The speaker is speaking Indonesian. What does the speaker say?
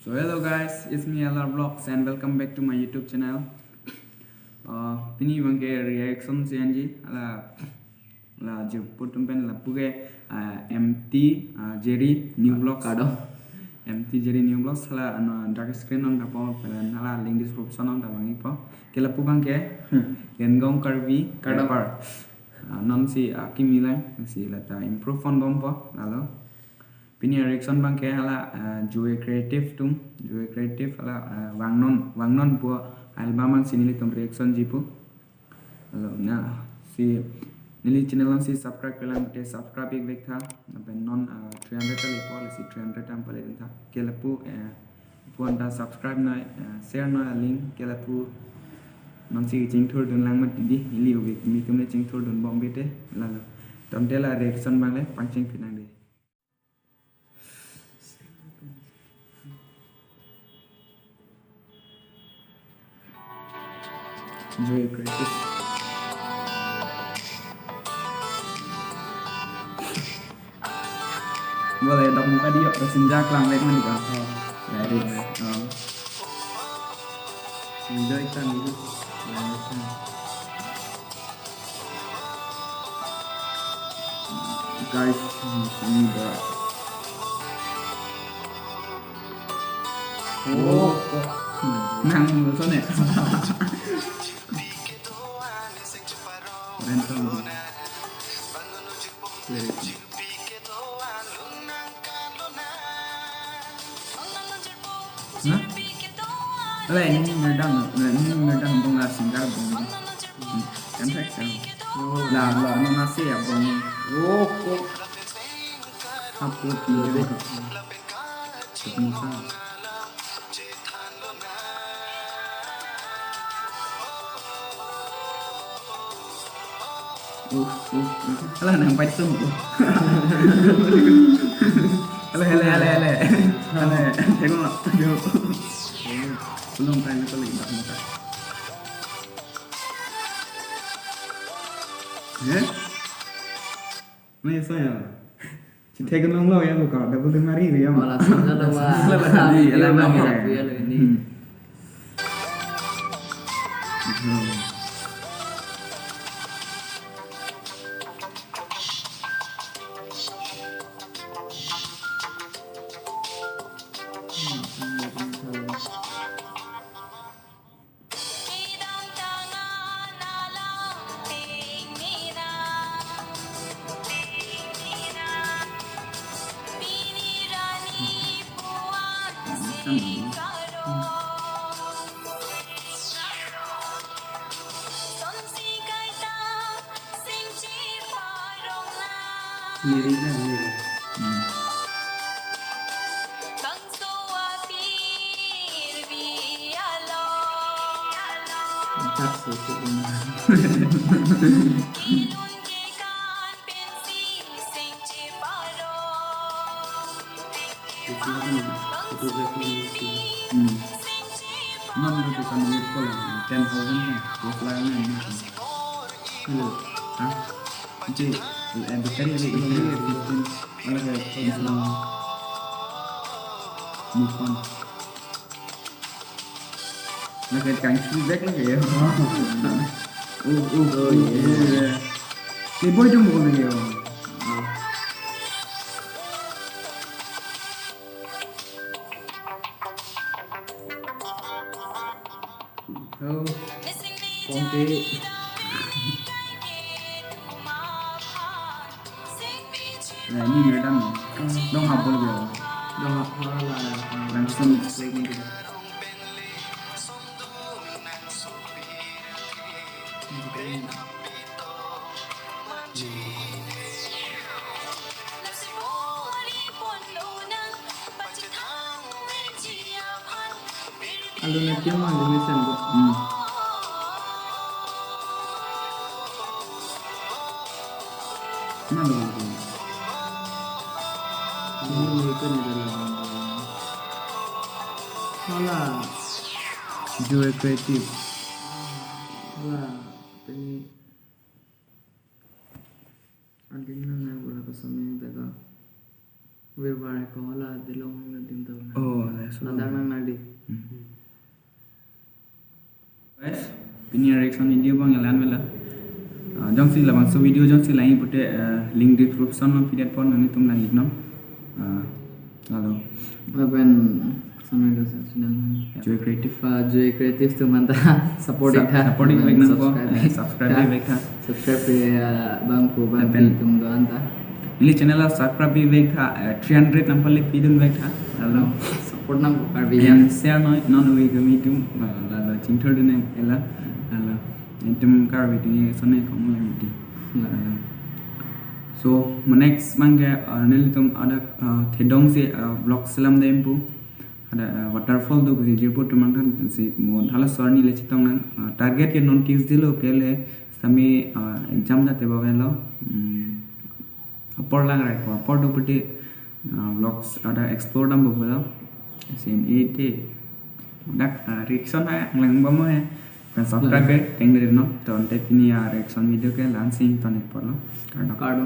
So hello guys, it's me LR Vlogs and welcome back to my YouTube channel. Pini bangke reaction CNG la je putum pen la puge MT Jerry new vlogs kado MT Jerry new vlogs la dark screen on kapo pelan la link description on tabangi po kela pu bangke gengong karbi kado par non si akimilai si la ta improve on bompo lalo Pini reaction bang ke hala Juwe creative hala vangnon po album ang sinili tum reaction jipu halo na si nili channel ang si subscribe kelang te subscribe ek tha ben non 300 tali po si 300 tam pale tha kelapu pu anda subscribe na share na link kelapu non si jingthur dun lang mat di hili obi mi tumle jingthur dun bom bete la tom te la reaction bang le pangching pinang de Juwe creative boleh dok muka dia bersenjak lang lek man kan dari video ikan itu guys ini berat oh nang mulut nih rental Hah? Lah ini ngedang bong la singkar bong. Kan tak sah. Lah nasi ya bong. Oh kok. Apa dia? Musa. Alah nang pai sum. Ale. Tengok dia. Belum try nak lagi tak muka. Mana saya? Kita kenal lo ya buka. Dah boleh mari dia. Malah sana dah wah. Dia memang rapi ya lo ini. Liriknya ni. Tak suka ini. Mana tu kan duit pun 10,000 kan, 12,000 kan. Hello, ah, jadi bukan ini 15, mana ke Islam, bukan. Nak kaitan feedback lagi ya. Yeah. Ni boy tu mau lagi ya. Oh, konti. Nah ini madam, dong hafal dia. Dong hafal lah. Langsung lagi ni. Alu nanti mah ada mesin bu. Mana lagi? Ini itu ni dalam. Salah. Juwe creative. Wah, ini. Ada mana bola pasang ni tak? Berbara ko wala dilong na din daw na. Oh, so Nadang nang nadi. guys, pini reaction video bang yalan bela. Jong si labang so video jong si lain pute link description no PDF pon nani tum lang ignom. Lalu Apan sampai do sa channel Juwe creative Juwe creative tu manta supporting baik nang po subscribe baik tha. subscribe bang ko bang tum do anta. Ini channel la subscribe baik tha 300 number le pidun baik tha. Lalu Support nang ko karbi yang share no non we kami tum lalu cingthor dine ela lalu tum karbi dine sonne kamu miti. So next mangga nil tum ada thedong se vlog salam dempu ada waterfall do ke jirput tum kan si mon hala sorni le chitong nang target ke notice dilo pele sami exam da te bagelo upper lang right ko upper do puti vlogs ada explore dam bogalo sin ite dak reaction ha lang bamo he kan subscribe teng de no ton te pini reaction video ke lansing ton it polo Cardo